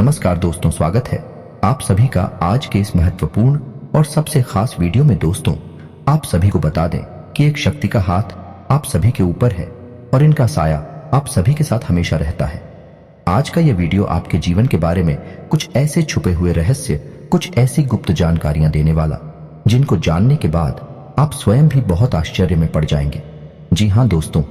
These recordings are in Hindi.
नमस्कार दोस्तों, स्वागत है आप सभी का आज के इस महत्वपूर्ण और सबसे खास वीडियो में। दोस्तों, आप सभी को बता दें कि एक शक्ति का हाथ आप सभी के ऊपर है और इनका साया आप सभी के साथ हमेशा रहता है। आज का यह वीडियो आपके जीवन के बारे में कुछ ऐसे छुपे हुए रहस्य, कुछ ऐसी गुप्त जानकारियां देने वाला, जिनको जानने के बाद आप स्वयं भी बहुत आश्चर्य में पड़ जाएंगे। जी हाँ दोस्तों,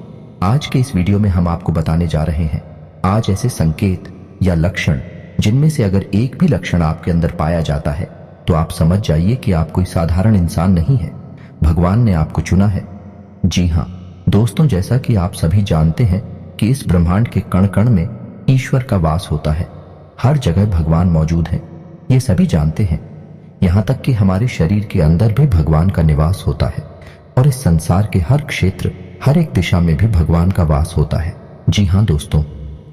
आज के इस वीडियो में हम आपको बताने जा रहे हैं आज ऐसे संकेत या लक्षण, जिनमें से अगर एक भी लक्षण आपके अंदर पाया जाता है तो आप समझ जाइए कि आप कोई साधारण इंसान नहीं है, भगवान ने आपको चुना है। जी हाँ दोस्तों, जैसा कि आप सभी जानते हैं कि इस ब्रह्मांड के कण कण में ईश्वर का वास होता है। हर जगह भगवान मौजूद है, ये सभी जानते हैं। यहाँ तक कि हमारे शरीर के अंदर भी भगवान का निवास होता है और इस संसार के हर क्षेत्र, हर एक दिशा में भी भगवान का वास होता है। जी हाँ दोस्तों,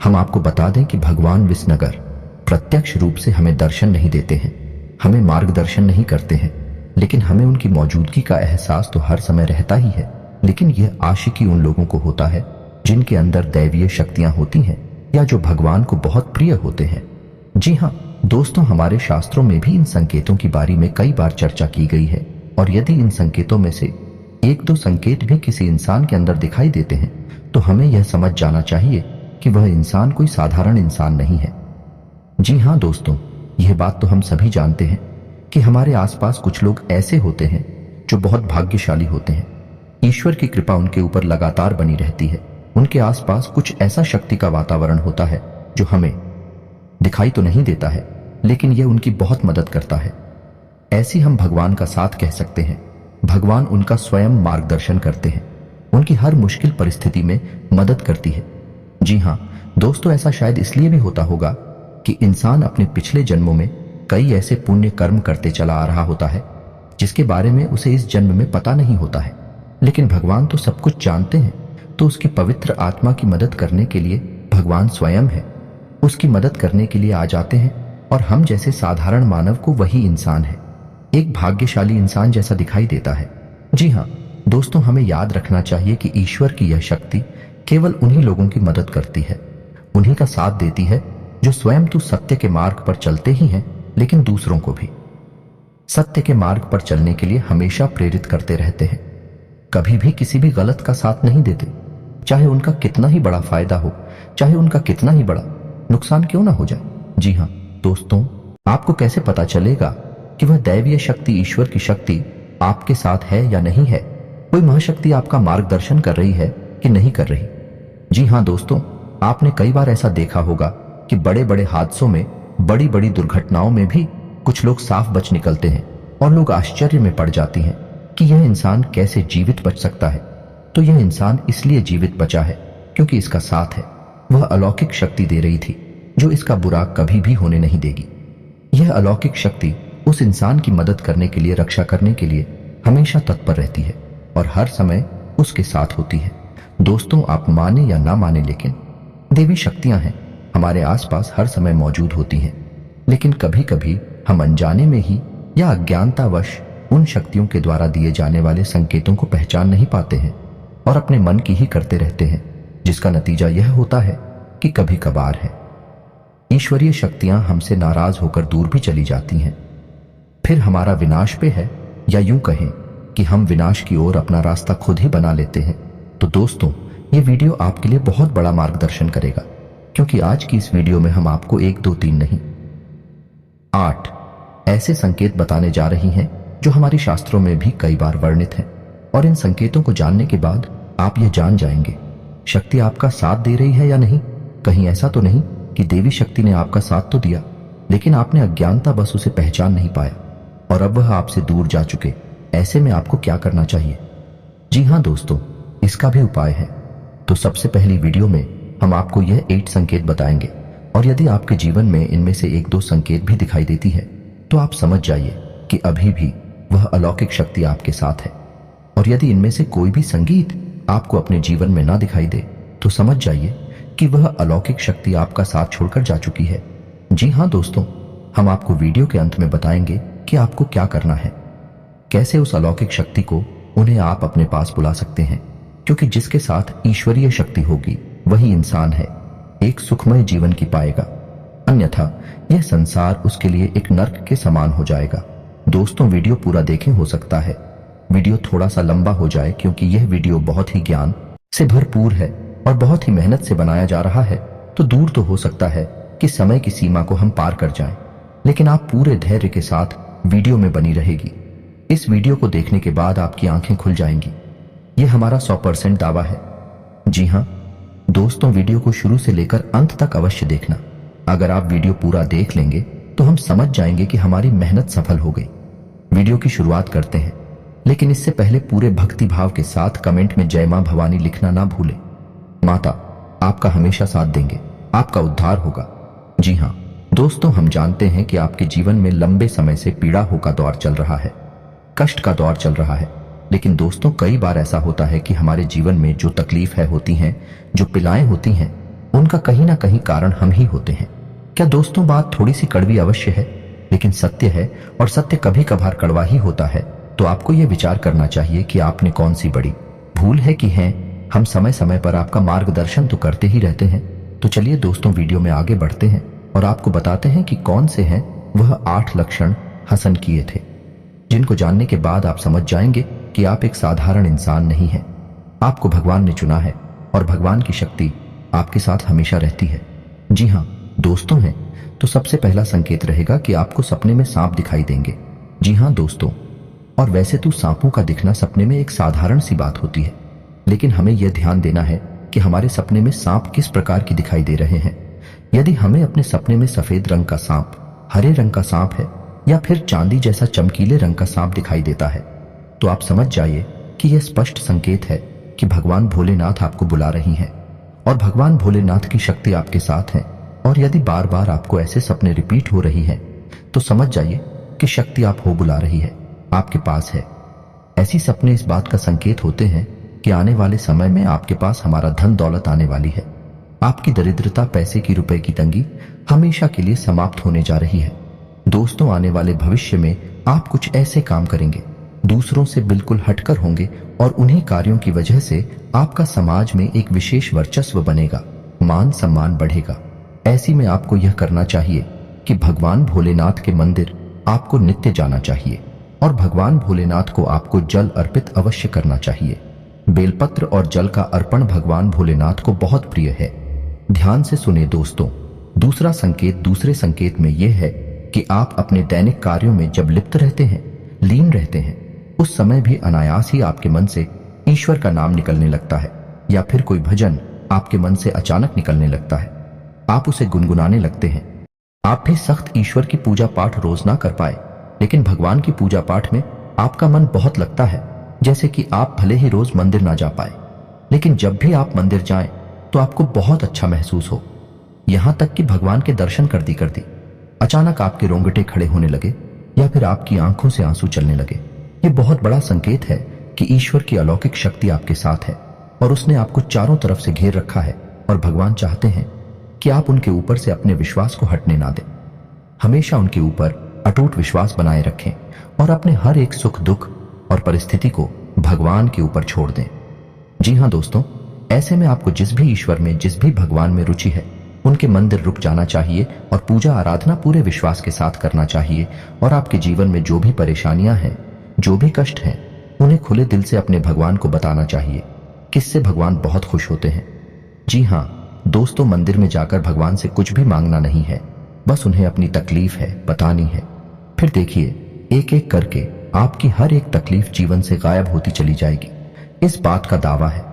हम आपको बता दें कि भगवान विसनगर प्रत्यक्ष रूप से हमें दर्शन नहीं देते हैं, हमें मार्गदर्शन नहीं करते हैं, लेकिन हमें उनकी मौजूदगी का एहसास तो हर समय रहता ही है। लेकिन यह आशिकी उन लोगों को होता है जिनके अंदर दैवीय शक्तियां होती हैं या जो भगवान को बहुत प्रिय होते हैं। जी हाँ दोस्तों, हमारे शास्त्रों में भी इन संकेतों की बारे में कई बार चर्चा की गई है, और यदि इन संकेतों में से एक दो संकेत भी किसी इंसान के अंदर दिखाई देते हैं तो हमें यह समझ जाना चाहिए कि वह इंसान कोई साधारण इंसान नहीं है। जी हाँ दोस्तों, यह बात तो हम सभी जानते हैं कि हमारे आसपास कुछ लोग ऐसे होते हैं जो बहुत भाग्यशाली होते हैं। ईश्वर की कृपा उनके ऊपर लगातार बनी रहती है। उनके आसपास कुछ ऐसा शक्ति का वातावरण होता है जो हमें दिखाई तो नहीं देता है, लेकिन यह उनकी बहुत मदद करता है। ऐसी हम भगवान का साथ कह सकते हैं। भगवान उनका स्वयं मार्गदर्शन करते हैं, उनकी हर मुश्किल परिस्थिति में मदद करती है। जी हाँ दोस्तों, ऐसा शायद इसलिए भी होता होगा कि इंसान अपने पिछले जन्मों में कई ऐसे पुण्य कर्म करते चला आ रहा होता है जिसके बारे में उसे इस जन्म में पता नहीं होता है। लेकिन भगवान तो सब कुछ जानते हैं, तो उसकी पवित्र आत्मा की मदद करने के लिए भगवान स्वयं है, उसकी मदद करने के लिए आ जाते हैं, और हम जैसे साधारण मानव को वही इंसान है, एक भाग्यशाली इंसान जैसा दिखाई देता है। जी हाँ दोस्तों, हमें याद रखना चाहिए कि ईश्वर की यह शक्ति केवल उन्हीं लोगों की मदद करती है, उन्हीं का साथ देती है जो स्वयं तो सत्य के मार्ग पर चलते ही हैं, लेकिन दूसरों को भी सत्य के मार्ग पर चलने के लिए हमेशा प्रेरित करते रहते हैं। कभी भी किसी भी गलत का साथ नहीं देते, चाहे उनका कितना ही बड़ा फायदा हो, चाहे उनका कितना ही बड़ा नुकसान क्यों ना हो जाए। जी हाँ दोस्तों, आपको कैसे पता चलेगा कि वह दैवीय शक्ति, ईश्वर की शक्ति आपके साथ है या नहीं है? कोई महाशक्ति आपका मार्गदर्शन कर रही है कि नहीं कर रही? जी हाँ दोस्तों, आपने कई बार ऐसा देखा होगा कि बड़े बड़े हादसों में, बड़ी बड़ी दुर्घटनाओं में भी कुछ लोग साफ बच निकलते हैं और लोग आश्चर्य में पड़ जाती हैं कि यह इंसान कैसे जीवित बच सकता है। तो यह इंसान इसलिए जीवित बचा है क्योंकि इसका साथ है, वह अलौकिक शक्ति दे रही थी जो इसका बुरा कभी भी होने नहीं देगी। यह अलौकिक शक्ति उस इंसान की मदद करने के लिए, रक्षा करने के लिए हमेशा तत्पर रहती है और हर समय उसके साथ होती है। दोस्तों, आप माने या ना माने, लेकिन देवी शक्तियां हैं, हमारे आसपास हर समय मौजूद होती हैं। लेकिन कभी कभी हम अनजाने में ही या अज्ञानतावश उन शक्तियों के द्वारा दिए जाने वाले संकेतों को पहचान नहीं पाते हैं और अपने मन की ही करते रहते हैं, जिसका नतीजा यह होता है कि कभी कभार है ईश्वरीय शक्तियां हमसे नाराज होकर दूर भी चली जाती हैं। फिर हमारा विनाश पे है, या यूं कहें कि हम विनाश की ओर अपना रास्ता खुद ही बना लेते हैं। तो दोस्तों, ये वीडियो आपके लिए बहुत बड़ा मार्गदर्शन करेगा, क्योंकि आज की इस वीडियो में हम आपको 1, 2, 3 नहीं, 8 ऐसे संकेत बताने जा रही हैं जो हमारे शास्त्रों में भी कई बार वर्णित हैं। और इन संकेतों को जानने के बाद आप यह जान जाएंगे शक्ति आपका साथ दे रही है या नहीं। कहीं ऐसा तो नहीं कि देवी शक्ति ने आपका साथ तो दिया, लेकिन आपने अज्ञानता बस उसे पहचान नहीं पाया और अब वह आपसे दूर जा चुके। ऐसे में आपको क्या करना चाहिए? जी हाँ दोस्तों, इसका भी उपाय है। तो सबसे पहली वीडियो में हम आपको यह 8 संकेत बताएंगे, और यदि आपके जीवन में इनमें से 1, 2 संकेत भी दिखाई देती है तो आप समझ जाइए कि अभी भी वह अलौकिक शक्ति आपके साथ है। और यदि इनमें से कोई भी संकेत आपको अपने जीवन में ना दिखाई दे तो समझ जाइए कि वह अलौकिक शक्ति आपका साथ छोड़कर जा चुकी है। जी हाँ दोस्तों, हम आपको वीडियो के अंत में बताएंगे कि आपको क्या करना है, कैसे उस अलौकिक शक्ति को, उन्हें आप अपने पास बुला सकते हैं, क्योंकि जिसके साथ ईश्वरीय शक्ति होगी वही इंसान है, एक सुखमय जीवन की पाएगा। अन्यथा यह संसार उसके लिए एक नर्क के समान हो जाएगा। दोस्तों, वीडियो पूरा देखें, हो सकता है वीडियो थोड़ा सा लंबा हो जाए क्योंकि यह वीडियो बहुत ही ज्ञान से भरपूर है और बहुत ही मेहनत से बनाया जा रहा है। तो दूर तो हो सकता है कि समय की सीमा को हम पार कर जाएं, लेकिन आप पूरे धैर्य के साथ वीडियो में बनी रहेगी। इस वीडियो को देखने के बाद आपकी आंखें खुल जाएंगी। यह हमारा 100% दावा है। जी हाँ दोस्तों, वीडियो को शुरू से लेकर अंत तक अवश्य देखना। अगर आप वीडियो पूरा देख लेंगे तो हम समझ जाएंगे कि हमारी मेहनत सफल हो गई। वीडियो की शुरुआत करते हैं, लेकिन इससे पहले पूरे भक्ति भाव के साथ कमेंट में जय मां भवानी लिखना ना भूलें। माता आपका हमेशा साथ देंगे, आपका उद्धार होगा। जी हाँ दोस्तों, हम जानते हैं कि आपके जीवन में लंबे समय से पीड़ाओं का दौर चल रहा है, कष्ट का दौर चल रहा है। लेकिन दोस्तों, कई बार ऐसा होता है कि हमारे जीवन में जो तकलीफें होती हैं, जो पिलाएं होती हैं, उनका कहीं ना कहीं कारण हम ही होते हैं। क्या दोस्तों, बात थोड़ी सी कड़वी अवश्य है, लेकिन सत्य है, और सत्य कभी कभार कड़वा ही होता है। तो आपको यह विचार करना चाहिए कि आपने कौन सी बड़ी भूल है कि हैं। हम समय समय पर आपका मार्गदर्शन तो करते ही रहते हैं। तो चलिए दोस्तों, वीडियो में आगे बढ़ते हैं और आपको बताते हैं कि कौन से हैं वह 8 लक्षण हसन किए थे, जिनको जानने के बाद आप समझ जाएंगे कि आप एक साधारण इंसान नहीं हैं। आपको भगवान ने चुना है और भगवान की शक्ति आपके साथ हमेशा रहती है। जी हाँ दोस्तों हैं, तो सबसे पहला संकेत रहेगा कि आपको सपने में सांप दिखाई देंगे। जी हाँ दोस्तों, और वैसे तो सांपों का दिखना सपने में एक साधारण सी बात होती है, लेकिन हमें यह ध्यान देना है कि हमारे सपने में सांप किस प्रकार की दिखाई दे रहे हैं। यदि हमें अपने सपने में सफेद रंग का सांप, हरे रंग का सांप है, या फिर चांदी जैसा चमकीले रंग का सांप दिखाई देता है, तो आप समझ जाइए कि यह स्पष्ट संकेत है कि भगवान भोलेनाथ आपको बुला रही हैं और भगवान भोलेनाथ की शक्ति आपके साथ है। और यदि बार बार आपको ऐसे सपने रिपीट हो रही हैं, तो समझ जाइए कि शक्ति आप हो बुला रही है, आपके पास है। ऐसी सपने इस बात का संकेत होते हैं कि आने वाले समय में आपके पास हमारा धन दौलत आने वाली है। आपकी दरिद्रता, पैसे की, रुपए की तंगी हमेशा के लिए समाप्त होने जा रही है। दोस्तों, आने वाले भविष्य में आप कुछ ऐसे काम करेंगे, दूसरों से बिल्कुल हटकर होंगे, और उन्हीं कार्यों की वजह से आपका समाज में एक विशेष वर्चस्व बनेगा, मान सम्मान बढ़ेगा। ऐसी में आपको यह करना चाहिए कि भगवान भोलेनाथ के मंदिर आपको नित्य जाना चाहिए और भगवान भोलेनाथ को आपको जल अर्पित अवश्य करना चाहिए। बेलपत्र और जल का अर्पण भगवान भोलेनाथ को बहुत प्रिय है। ध्यान से सुने दोस्तों, दूसरा संकेत, दूसरे संकेत में यह है कि आप अपने दैनिक कार्यों में जब लिप्त रहते हैं, लीन रहते हैं, उस समय भी अनायास ही आपके मन से ईश्वर का नाम निकलने लगता है, या फिर कोई भजन आपके मन से अचानक निकलने लगता है। आप उसे गुनगुनाने लगते हैं। आप भी सख्त ईश्वर की पूजा पाठ रोज ना कर पाए, लेकिन भगवान की पूजा पाठ में आपका मन बहुत लगता है। जैसे कि आप भले ही रोज मंदिर ना जा पाए, लेकिन जब भी आप मंदिर जाएं तो आपको बहुत अच्छा महसूस हो। यहां तक कि भगवान के दर्शन करती करती अचानक आपके रोंगटे खड़े होने लगे, या फिर आपकी आंखों से आंसू चलने लगे। ये बहुत बड़ा संकेत है कि ईश्वर की अलौकिक शक्ति आपके साथ है और उसने आपको चारों तरफ से घेर रखा है, और भगवान चाहते हैं कि आप उनके ऊपर से अपने विश्वास को हटने ना दें। हमेशा उनके ऊपर अटूट विश्वास बनाए रखें और अपने हर एक सुख दुख और परिस्थिति को भगवान के ऊपर छोड़ दें। जी हाँ दोस्तों, ऐसे में आपको जिस भी ईश्वर में, जिस भी भगवान में रुचि है, उनके मंदिर रुक जाना चाहिए और पूजा आराधना पूरे विश्वास के साथ करना चाहिए। और आपके जीवन में जो भी परेशानियां हैं, जो भी कष्ट हैं, उन्हें खुले दिल से अपने भगवान को बताना चाहिए, किससे भगवान बहुत खुश होते हैं। जी हाँ दोस्तों, मंदिर में जाकर भगवान से कुछ भी मांगना नहीं है, बस उन्हें अपनी तकलीफ है बतानी है। फिर देखिए, एक एक करके आपकी हर एक तकलीफ जीवन से गायब होती चली जाएगी। इस बात का दावा है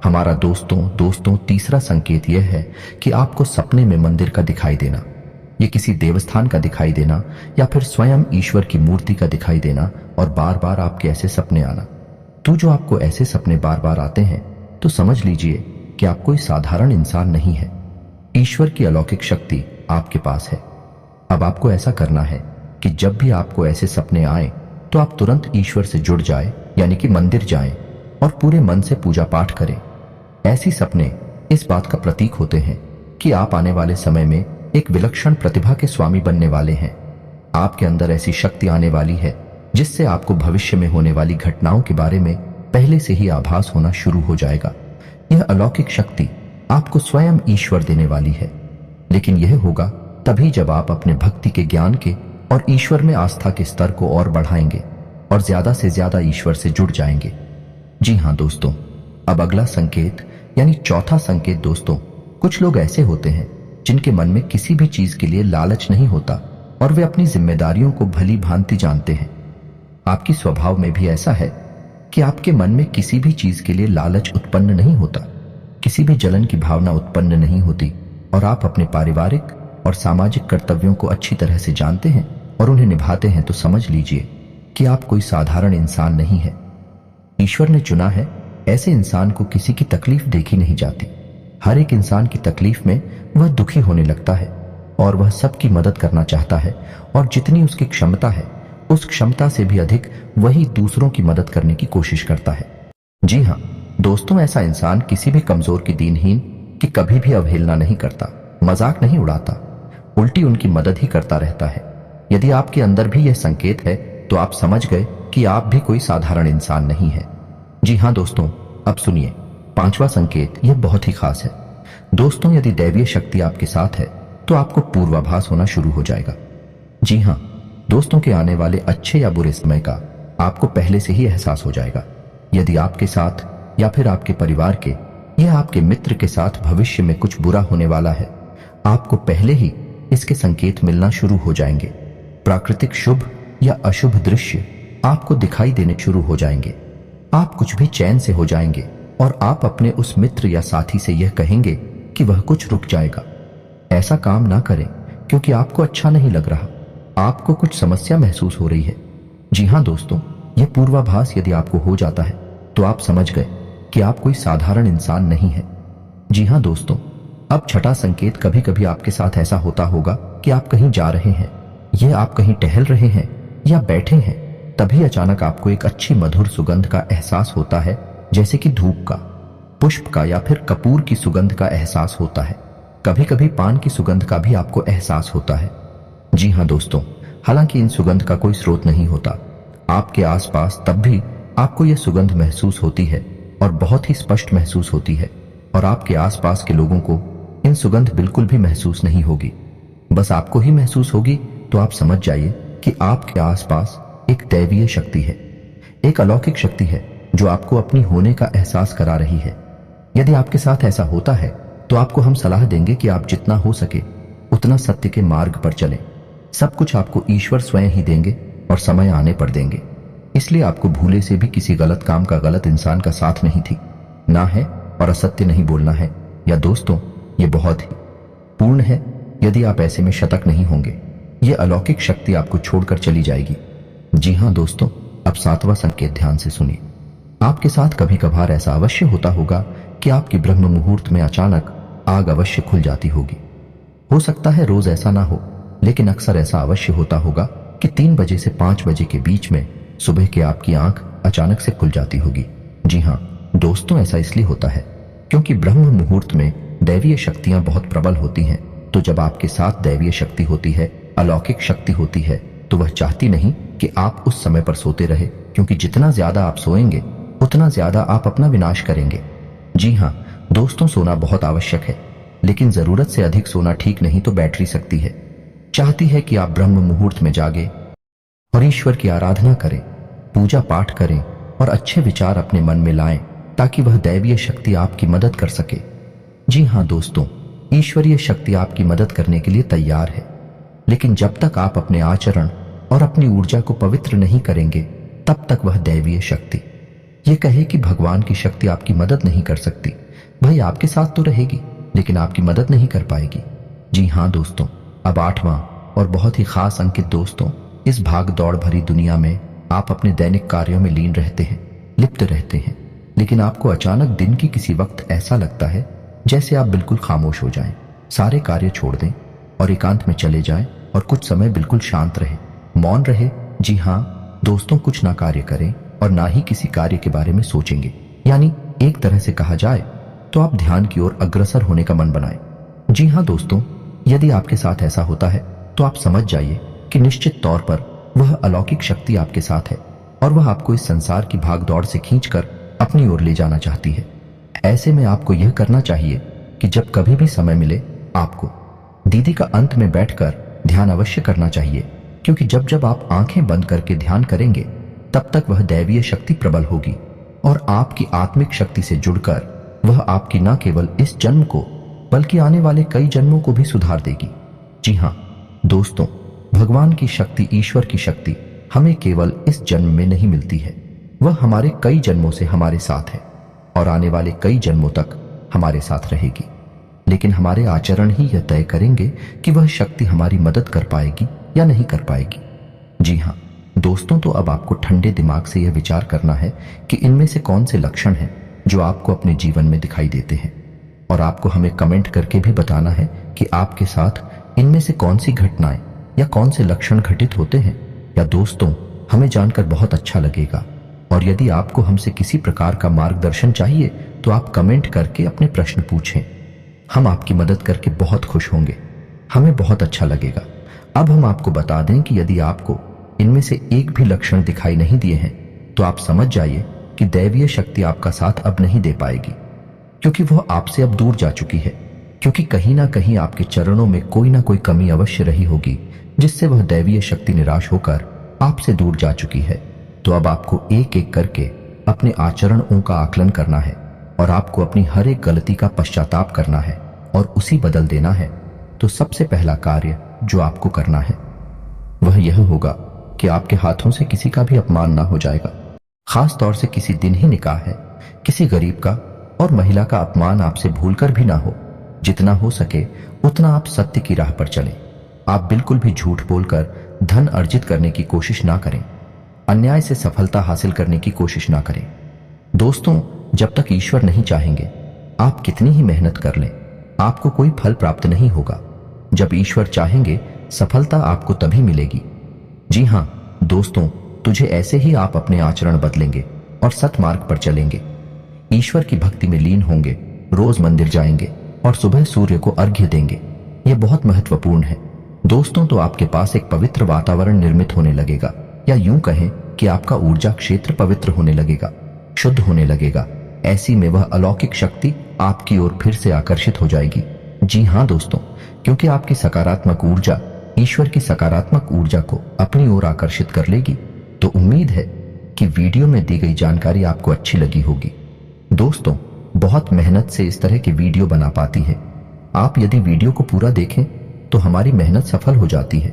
हमारा। दोस्तों तीसरा संकेत यह है कि आपको सपने में मंदिर का दिखाई देना, ये किसी देवस्थान का दिखाई देना, या फिर स्वयं ईश्वर की मूर्ति का दिखाई देना, और बार बार आपके ऐसे सपने आना। तो जो आपको ऐसे सपने बार बार आते हैं, तो समझ लीजिए कि आप कोई साधारण इंसान नहीं है। ईश्वर की अलौकिक शक्ति आपके पास है। अब आपको ऐसा करना है कि जब भी आपको ऐसे सपने आए, तो आप तुरंत ईश्वर से जुड़ जाए, यानी कि मंदिर जाएं और पूरे मन से पूजा पाठ करें। ऐसी सपने इस बात का प्रतीक होते हैं कि आप आने वाले समय में एक विलक्षण प्रतिभा के स्वामी बनने वाले हैं। आपके अंदर ऐसी शक्ति आने वाली है जिससे आपको भविष्य में होने वाली घटनाओं के बारे में पहले से ही आभास होना शुरू हो जाएगा। यह अलौकिक शक्ति आपको स्वयं ईश्वर देने वाली है, लेकिन यह होगा तभी जब आप अपने भक्ति के ज्ञान के और ईश्वर में आस्था के स्तर को और बढ़ाएंगे और ज्यादा से ज्यादा ईश्वर से जुड़ जाएंगे। जी हाँ दोस्तों, अब अगला संकेत यानी चौथा संकेत दोस्तों, कुछ लोग ऐसे होते हैं जिनके मन में किसी भी चीज के लिए लालच नहीं होता और वे अपनी जिम्मेदारियों को भली भांति जानते हैं। आपकी स्वभाव में भी ऐसा है कि आपके मन में किसी भी चीज के लिए लालच उत्पन्न नहीं होता, किसी भी जलन की भावना उत्पन्न नहीं होती और आप अपने पारिवारिक और सामाजिक कर्तव्यों को अच्छी तरह से जानते हैं और उन्हें निभाते हैं। तो समझ लीजिए कि आप कोई साधारण इंसान नहीं है। ईश्वर ने चुना है ऐसे इंसान को किसी की तकलीफ देखी नहीं जाती। हर एक इंसान की तकलीफ में वह दुखी होने लगता है और वह सबकी मदद करना चाहता है और जितनी उसकी क्षमता है उस क्षमता से भी अधिक वही दूसरों की मदद करने की कोशिश करता है। जी हाँ दोस्तों, ऐसा इंसान किसी भी कमजोर की, दीनहीन की कभी भी अवहेलना नहीं करता, मजाक नहीं उड़ाता, उल्टी उनकी मदद ही करता रहता है। यदि आपके अंदर भी यह संकेत है तो आप समझ गए कि आप भी कोई साधारण इंसान नहीं है। जी हाँ दोस्तों, अब सुनिए पांचवा संकेत, यह बहुत ही खास है। दोस्तों, यदि दैवीय शक्ति आपके साथ है तो आपको पूर्वाभास होना शुरू हो जाएगा। जी हाँ दोस्तों, के आने वाले अच्छे या बुरे समय का आपको पहले से ही एहसास हो जाएगा। यदि आपके साथ या फिर आपके परिवार के या आपके मित्र के साथ भविष्य में कुछ बुरा होने वाला है, आपको पहले ही इसके संकेत मिलना शुरू हो जाएंगे। प्राकृतिक शुभ या अशुभ दृश्य आपको दिखाई देने शुरू हो जाएंगे। आप कुछ भी चैन से हो जाएंगे और आप अपने उस मित्र या साथी से यह कहेंगे कि वह कुछ रुक जाएगा। ऐसा काम ना करें क्योंकि आपको अच्छा नहीं लग रहा, आपको कुछ समस्या महसूस हो रही है। जी हाँ दोस्तों, यह पूर्वाभास यदि आपको हो जाता है तो आप समझ गए कि आप कोई साधारण इंसान नहीं है। जी हाँ दोस्तों, अब छठा संकेत, कभी कभी आपके साथ ऐसा होता होगा कि आप कहीं जा रहे हैं, यह आप कहीं टहल रहे हैं या बैठे हैं, तभी अचानक आपको एक अच्छी मधुर सुगंध का एहसास होता है, जैसे कि धूप का, पुष्प का या फिर कपूर की सुगंध का एहसास होता है। कभी कभी पान की सुगंध का भी आपको एहसास होता है। जी हाँ दोस्तों, हालांकि इन सुगंध का कोई स्रोत नहीं होता आपके आसपास, तब भी आपको यह सुगंध महसूस होती है और बहुत ही स्पष्ट महसूस होती है और आपके आसपास के लोगों को इन सुगंध बिल्कुल भी महसूस नहीं होगी, बस आपको ही महसूस होगी। तो आप समझ जाइए कि आपके आसपास एक दैवीय शक्ति है, एक अलौकिक शक्ति है जो आपको अपनी होने का एहसास करा रही है। यदि आपके साथ ऐसा होता है तो आपको हम सलाह देंगे कि आप जितना हो सके उतना सत्य के मार्ग पर चलें। सब कुछ आपको ईश्वर स्वयं ही देंगे और समय आने पर देंगे। इसलिए आपको भूले से भी किसी गलत काम का, गलत इंसान का साथ नहीं थी ना है और असत्य नहीं बोलना है। या दोस्तों, ये बहुत ही पूर्ण है। यदि आप ऐसे में शतक नहीं होंगे, ये अलौकिक शक्ति आपको छोड़कर चली जाएगी। जी हाँ दोस्तों, अब सातवां संकेत ध्यान से सुनिए। आपके साथ कभी कभार ऐसा अवश्य होता होगा कि आपकी ब्रह्म मुहूर्त में अचानक आग अवश्य खुल जाती होगी। हो सकता है रोज ऐसा ना हो, लेकिन अक्सर ऐसा अवश्य होता होगा कि 3 बजे से 5 बजे के बीच में सुबह के आपकी आंख अचानक से खुल जाती होगी। जी हाँ दोस्तों, ऐसा इसलिए होता है क्योंकि ब्रह्म मुहूर्त में दैवीय शक्तियां बहुत प्रबल होती हैं। तो जब आपके साथ दैवीय शक्ति होती है, अलौकिक शक्ति होती है, तो वह चाहती नहीं कि आप उस समय पर सोते रहे, क्योंकि जितना ज्यादा आप सोएंगे उतना ज्यादा आप अपना विनाश करेंगे। जी हाँ दोस्तों, सोना बहुत आवश्यक है, लेकिन जरूरत से अधिक सोना ठीक नहीं। तो बैटरी सकती है, चाहती है कि आप ब्रह्म मुहूर्त में जागे और ईश्वर की आराधना करें, पूजा पाठ करें और अच्छे विचार अपने मन में लाएं, ताकि वह दैवीय शक्ति आपकी मदद कर सके। जी हाँ दोस्तों, ईश्वरीय शक्ति आपकी मदद करने के लिए तैयार है, लेकिन जब तक आप अपने आचरण और अपनी ऊर्जा को पवित्र नहीं करेंगे, तब तक वह दैवीय शक्ति ये कहे कि भगवान की शक्ति आपकी मदद नहीं कर सकती। भाई आपके साथ तो रहेगी, लेकिन आपकी मदद नहीं कर पाएगी। जी हाँ दोस्तों, अब 8वां और बहुत ही खास अंकित दोस्तों, इस भाग दौड़ भरी दुनिया में आप अपने दैनिक कार्यों में लीन रहते हैं, लिप्त रहते हैं, लेकिन आपको अचानक दिन की किसी वक्त ऐसा लगता है जैसे आप बिल्कुल खामोश हो जाएं, सारे कार्य छोड़ दें और एकांत में चले जाएं और कुछ समय बिल्कुल शांत रहे, मौन रहे। जी हाँ दोस्तों, कुछ ना कार्य करें और ना ही किसी कार्य के बारे में सोचेंगे। यानी एक तरह से कहा जाए तो आप ध्यान की ओर अग्रसर होने का मन बनाएं। जी हाँ दोस्तों, यदि आपके साथ ऐसा होता है तो आप समझ जाइए कि निश्चित तौर पर वह अलौकिक शक्ति आपके साथ है और वह आपको इस संसार की भागदौड़ से खींचकर अपनी ओर ले जाना चाहती है। ऐसे में आपको यह करना चाहिए कि जब कभी भी समय मिले आपको दीदी का अंत में बैठकर ध्यान अवश्य करना चाहिए, क्योंकि जब जब आप आंखें बंद करके ध्यान करेंगे तब तक वह दैवीय शक्ति प्रबल होगी और आपकी आत्मिक शक्ति से जुड़कर वह आपकी न केवल इस जन्म को बल्कि आने वाले कई जन्मों को भी सुधार देगी। जी हाँ दोस्तों, भगवान की शक्ति, ईश्वर की शक्ति हमें केवल इस जन्म में नहीं मिलती है, वह हमारे कई जन्मों से हमारे साथ है और आने वाले कई जन्मों तक हमारे साथ रहेगी। लेकिन हमारे आचरण ही यह तय करेंगे कि वह शक्ति हमारी मदद कर पाएगी या नहीं कर पाएगी। जी हाँ दोस्तों, तो अब आपको ठंडे दिमाग से यह विचार करना है कि इनमें से कौन से लक्षण हैं जो आपको अपने जीवन में दिखाई देते हैं, और आपको हमें कमेंट करके भी बताना है कि आपके साथ इनमें से कौन सी घटनाएं या कौन से लक्षण घटित होते हैं। या दोस्तों, हमें जानकर बहुत अच्छा लगेगा, और यदि आपको हमसे किसी प्रकार का मार्गदर्शन चाहिए तो आप कमेंट करके अपने प्रश्न पूछें। हम आपकी मदद करके बहुत खुश होंगे, हमें बहुत अच्छा लगेगा। अब हम आपको बता दें कि यदि आपको इनमें से एक भी लक्षण दिखाई नहीं दिए हैं तो आप समझ जाइए कि दैवीय शक्ति आपका साथ अब नहीं दे पाएगी, क्योंकि वह आपसे अब दूर जा चुकी है, क्योंकि कहीं ना कहीं आपके चरणों में कोई ना कोई कमी अवश्य रही होगी जिससे वह दैवीय शक्ति निराश होकर आपसे दूर जा चुकी है। तो अब आपको एक एक करके अपने आचरणों का आकलन करना है और आपको अपनी हर एक गलती का पश्चाताप करना है और उसी बदल देना है। तो सबसे पहला कार्य जो आपको करना है वह यह होगा कि आपके हाथों से किसी का भी अपमान ना हो जाएगा। खास तौर से किसी दिन ही निकाह है, किसी गरीब का और महिला का अपमान आपसे भूलकर भी ना हो। जितना हो सके उतना आप सत्य की राह पर चलें। आप बिल्कुल भी झूठ बोलकर धन अर्जित करने की कोशिश ना करें, अन्याय से सफलता हासिल करने की कोशिश ना करें। दोस्तों, जब तक ईश्वर नहीं चाहेंगे आप कितनी ही मेहनत कर लें, आपको कोई फल प्राप्त नहीं होगा। जब ईश्वर चाहेंगे सफलता आपको तभी मिलेगी। जी हाँ दोस्तों, तुझे ऐसे ही आप अपने आचरण बदलेंगे और सत्मार्ग पर चलेंगे, ईश्वर की भक्ति में लीन होंगे, रोज मंदिर जाएंगे और सुबह सूर्य को अर्घ्य देंगे। यह बहुत महत्वपूर्ण है दोस्तों। तो आपके पास एक पवित्र वातावरण निर्मित होने लगेगा, या यूं कहें कि आपका ऊर्जा क्षेत्र पवित्र होने लगेगा, शुद्ध होने लगेगा। ऐसी में वह अलौकिक शक्ति आपकी ओर फिर से आकर्षित हो जाएगी। जी हाँ दोस्तों, क्योंकि आपकी सकारात्मक ऊर्जा ईश्वर की सकारात्मक ऊर्जा को अपनी ओर आकर्षित कर लेगी। तो उम्मीद है कि वीडियो में दी गई जानकारी आपको अच्छी लगी होगी। दोस्तों, बहुत मेहनत से इस तरह की वीडियो बना पाती है। आप यदि वीडियो को पूरा देखें तो हमारी मेहनत सफल हो जाती है।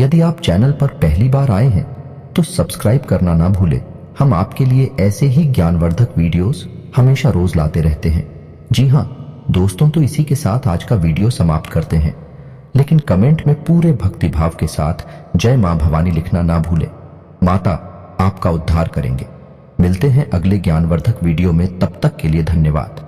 यदि आप चैनल पर पहली बार आए हैं तो सब्सक्राइब करना ना भूलें। हम आपके लिए ऐसे ही ज्ञानवर्धक वीडियोस हमेशा रोज लाते रहते हैं। जी हाँ दोस्तों, तो इसी के साथ आज का वीडियो समाप्त करते हैं, लेकिन कमेंट में पूरे भक्तिभाव के साथ जय मां भवानी लिखना ना भूलें। माता आपका उद्धार करेंगे। मिलते हैं अगले ज्ञानवर्धक वीडियो में, तब तक के लिए धन्यवाद।